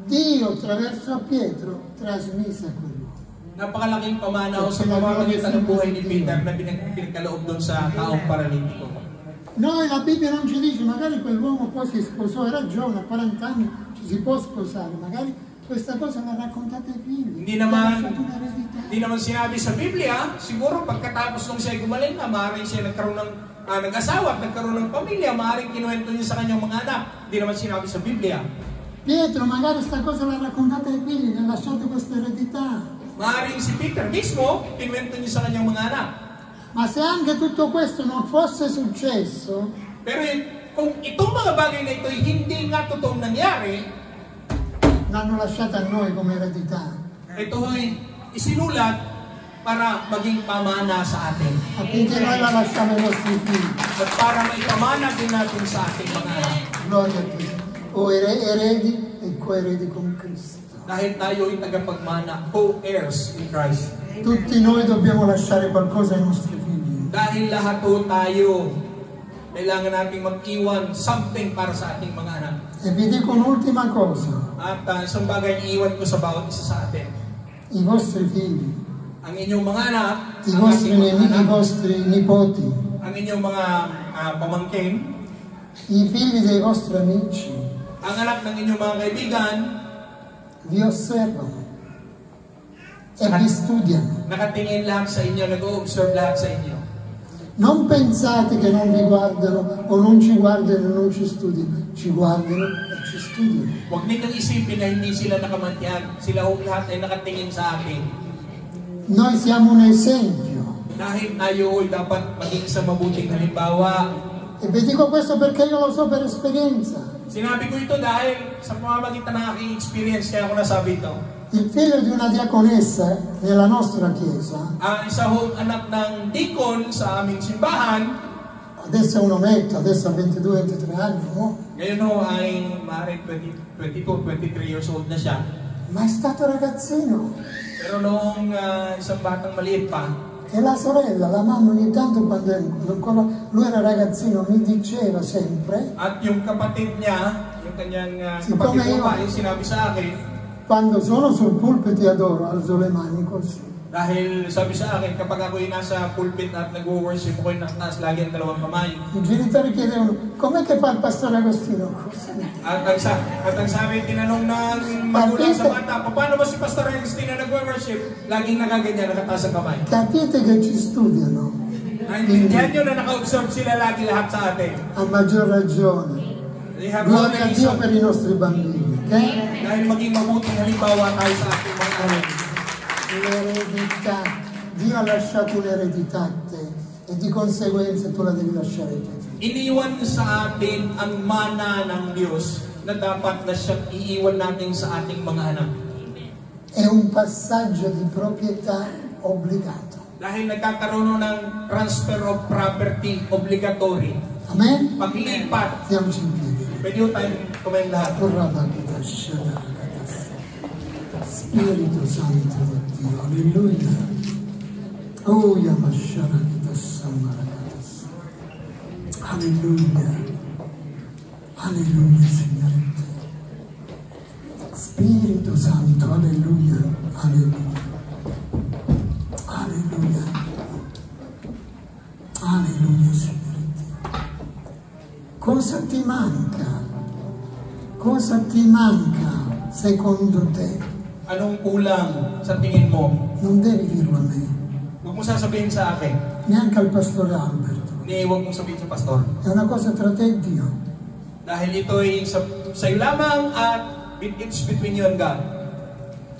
Dio, attraverso Pietro, trasmise a quell'uomo. Napakalaking pamana o sa pamamagitan ng buhay ni Peter na pinagkaloob doon sa taong paralitiko. Noi la Bibbia non ci dice, magari quell'uomo poi si sposò, era giovane, a 40 anni ci si può sposare, magari questa cosa l'ha raccontata ai figli. Hindi naman sinabi sa Biblia, siguro pagkatapos nung siya gumaling na, maaaring siya nagkaroon ng nag-asawa at nagkaroon ng pamilya, maaaring kinuwento niya sa kanyang mga anak. Hindi naman sinabi sa Biblia. Pietro, magari questa cosa l'ha raccontata ai figli, gli ha lasciato questa eredità. Maaaring si Peter mismo, kinuwento niya sa kanyang mga anak. Ma se anche tutto questo non fosse successo, pero kung itong mga bagay na ito hindi nga totoong nangyari, l'hanno lasciata a noi come eredità. Ito ay isinulat para maging pamana sa atin. Affinché noi la lasciamo ai nostri figli. At para maipamana din natin sa ating mga anak. Gloria a Dio. O eredi e coeredi con Cristo. Dahil tayo ay tagapagmana, co-heirs in Christ. Tutti noi dobbiamo lasciare qualcosa ai nostri figli. Dahil lahat po tayo, kailangan nating mag-iwan something para sa ating mga anak. E vi dico un'ultima cosa. At isang bagay ang iwan ko sa bawat isa sa atin. I vostri figli, Ang inyong mga anak, i ang vostri ating mga anak, i vostri nipoti, ang inyong mga pamangkin, i figli dei vostri amici, ang anak ng inyong mga kaibigan, vi osservano e vi studiano. nakatingin lahat sa inyo, nag-o-observe lahat sa inyo. Non pensate che non vi guardano o non ci guardano e non ci studiano. Ci guardano e ci studiano. Huwag ninyong isipin na hindi sila nakamantihan. Sila lahat ay nakatingin sa atin. Noi siamo un esempio. Dahil tayo ay dapat maging sa mabuting halimbawa. E vi dico questo perché io lo so per esperienza. Sinabi ko ito dahil sa pamamagitan ng aking experience kaya ako nasabi ito. Il figlio di una diaconessa nella nostra chiesa, Isa hong anak ng deacon sa aming simbahan, adesso è un ometto, adesso ha 22-23 anni, no? ngayon ho ay maaaring 22-23 years old na siya. Ma è stato ragazzino. Pero noong isang batang maliit pa, E la sorella, la mamma ogni tanto quando lui era ragazzino mi diceva sempre, at yung kapatid niya, yung kanyang Siccome kapatid io- mo pa, yung sinabi sa akin, quando sono sul pulpito e adoro, alzo le mani così. Dahil sabi sa akin, kapag ako'y nasa pulpit at nag-worship, ako'y nataas lagi ang dalawang kamay. I genitori chiedevano, com'è che fa il pastore Agostino? At ang sabi, tinanong ng magulang sa bata, paano ba si Pastor Agostino nag-worship? Laging nakaganyan, nakataas ang kamay. Capite che ci studiano? Naintindihan nyo na naka-observe sila lagi lahat sa atin. A maggior ragione. Gloria a Dio per i nostri bambini. Okay? Dahil maging mabuting halimbawa tayo sa ating mga anak. L'eredità, Dio ha lasciato un'eredità a te e di conseguenza tu la devi lasciare a te. Iniwan sa atin ang mana ng Diyos na dapat na siyang iiwan natin sa ating mga anak. È un passaggio di proprietà obbligato. Dahil nagkakaroon ng transfer of property obligatory. Amen? Paglipat. Stiamoci in piedi. Pwede ho tayong kumain lahat. Spirito Santo di Dio, alleluia. Oh, Yamashara Kita Samarakatas. Alleluia. Alleluia, Signore. Spirito Santo, alleluia. Alleluia. Alleluia. Alleluia, Signore. Cosa ti manca? Cosa ti manca secondo te? Anong kulang sa tingin mo? Non devi dirlo a me, Huwag mo sasabihin sa akin. neanche al pastore Alberto. Huwag mong sabihin sa pastor. È una cosa tra te e Dio. Dahil ito ay sa'yo lamang at it's between you and God.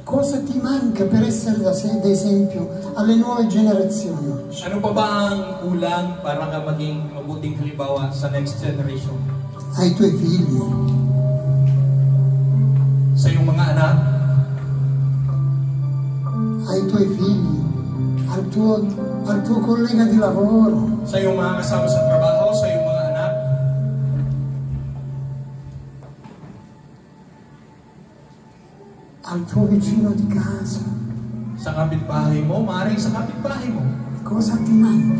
Cosa ti manca per essere d'esempio alle nuove generazioni oggi? Ano pa ba ang kulang para ka maging mabuting halimbawa sa next generation? Ai tuoi figli, Sa iyong mga anak, ai tuoi figli, al tuo collega di lavoro, sa iyong mga kasama sa trabaho, sa iyong mga anak, al tuo vicino di casa. sa kapitbahay mo, maaaring sa kapitbahay mo. Cosa ti manca?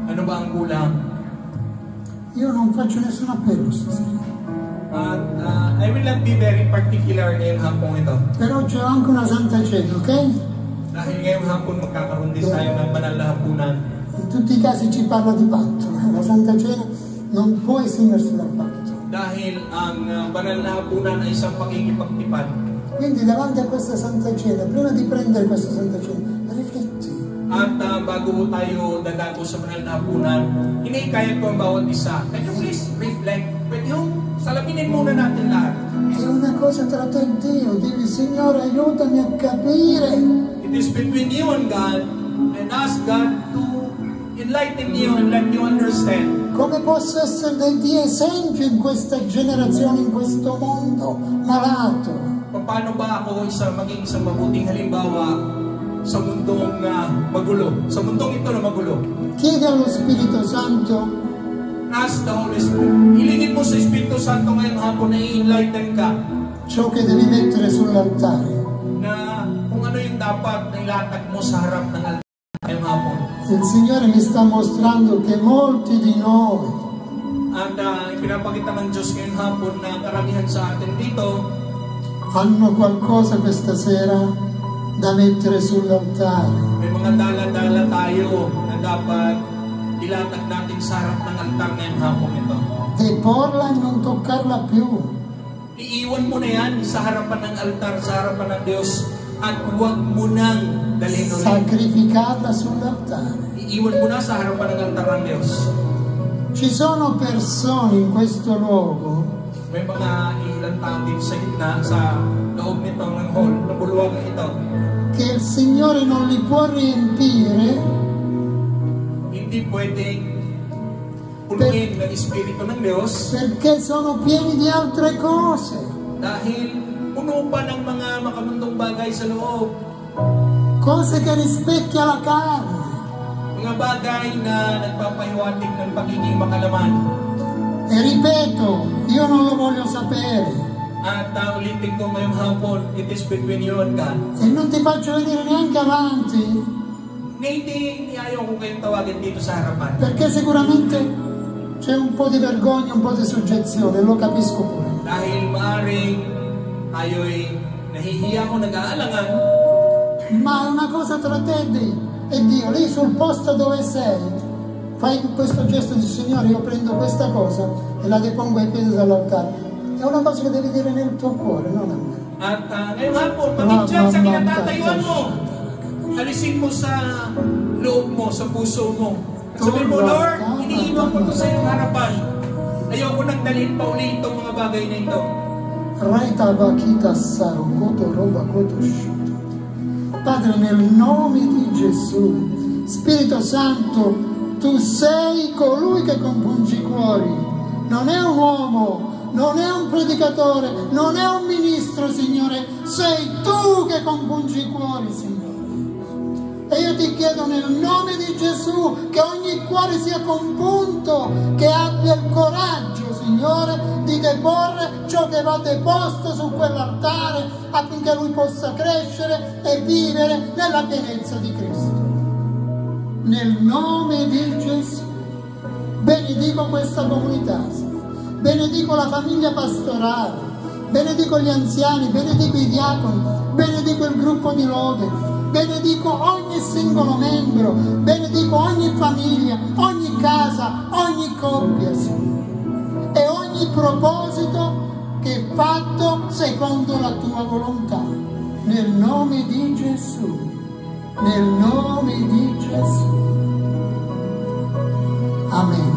Ano ba ang kulang? Io non faccio nessun appello stasera, At I will not be very particular ngayong hapon ito. però c'è anche una Santa Cena, ok? Dahil ngayong hapon magkakaroon din tayo ng banal na hapunan. In tutti i casi ci parla di patto, la Santa Cena non può esimersi dal patto. Dahil ang banal na hapunan ay isang pakikipagtipad. Quindi davanti a questa Santa Cena, prima di prendere questa Santa Cena, rifletti. At bago tayo dadago sa banal na hapunan, hinihikayat ko ang bawat isa. Can you please reflect? Pwede yung salapinin muna natin lahat. È una cosa tra te e Dio, digli Signore aiutami a capire. It is between you and God, and ask God to enlighten you and let you understand. Come posso essere di esempio in questa generazione, in questo mondo malato? Paano ba ako maging isang mabuting halimbawa sa mundong magulo? Sa mundong ito na magulo. Chiedi allo Spirito Santo, Ask the Holy Spirit. Hilingin mo sa Espiritu Santo ngayong hapon na i-enlighten ka ciò che devi mettere sull'altare. na kung ano yung dapat na ilatag mo sa harap ng altar ngayong hapon. Il Signore mi sta mostrando che molti di noi At ipinapakita ng Diyos ngayong hapon na karamihan sa atin dito hanno qualcosa questa sera da mettere sull'altare. may mga dala-dala tayo na dapat ilatag natin sa harap ng altar ngayong hapon ito. Deporla e non toccarla più. Iiwan mo na yan sa harapan ng altar, sa harapan ng Diyos, at huwag mo nang dalhin ulit. Sacrificarla sull'altare. Iiwan mo na sa harapan ng altar ng Diyos. Ci sono persone in questo luogo May mga ilang tao din sa gitna, sa loob nito ng hall, ng bulwagan ito, che il Signore non li può riempire hindi pwedeng puluin ng Espiritu ng Diyos perché sono pieni di altre cose. dahil puno pa ng mga makamundong bagay sa loob. Cose che rispecchia la carne. Mga bagay na nagpapahiwatig ng pagiging makalaman. E ripeto, io non lo voglio sapere. At ulitin ko ngayong hapon, it is between you and God. E non ti faccio venire neanche avanti, Hindi ayaw ko kayong tawagin dito sa harapan. perché sicuramente c'è un po' di vergogna, un po' di soggezione, lo capisco pure. Dahil maaring tayo'y nahihiya o nag-aalangan, ma è una cosa tra te e Dio. Lì sul posto dove sei, fai questo gesto di Signore, io prendo questa cosa e la depongo ai piedi dell'altare. È una cosa che devi dire nel tuo cuore, non a me. At ngayong hapon, pag-injak sa kinatatayuan mo. Alisin mo sa loob mo, sa puso mo. At sabihin mo, Lord, iniiwan ko ito sa iyong harapan. Ayoko nang dalhin pa uli itong mga bagay na ito. Padre, nel nome di Gesù, Spirito Santo, tu sei colui che compungi i cuori. Non è un uomo, non è un predicatore, non è un ministro, Signore, sei tu che compungi i cuori, Signore. E io ti chiedo nel nome di Gesù che ogni cuore sia compunto, che abbia il coraggio, Signore, di deporre ciò che va deposto su quell'altare affinché lui possa crescere e vivere nella pienezza di Cristo. Nel nome di Gesù benedico questa comunità, benedico la famiglia pastorale, benedico gli anziani, benedico i diaconi, benedico il gruppo di lode, benedico ogni singolo membro, benedico ogni famiglia, ogni casa, ogni coppia, Signore, e ogni proposito che è fatto secondo la tua volontà. Nel nome di Gesù, nel nome di Gesù. Amen.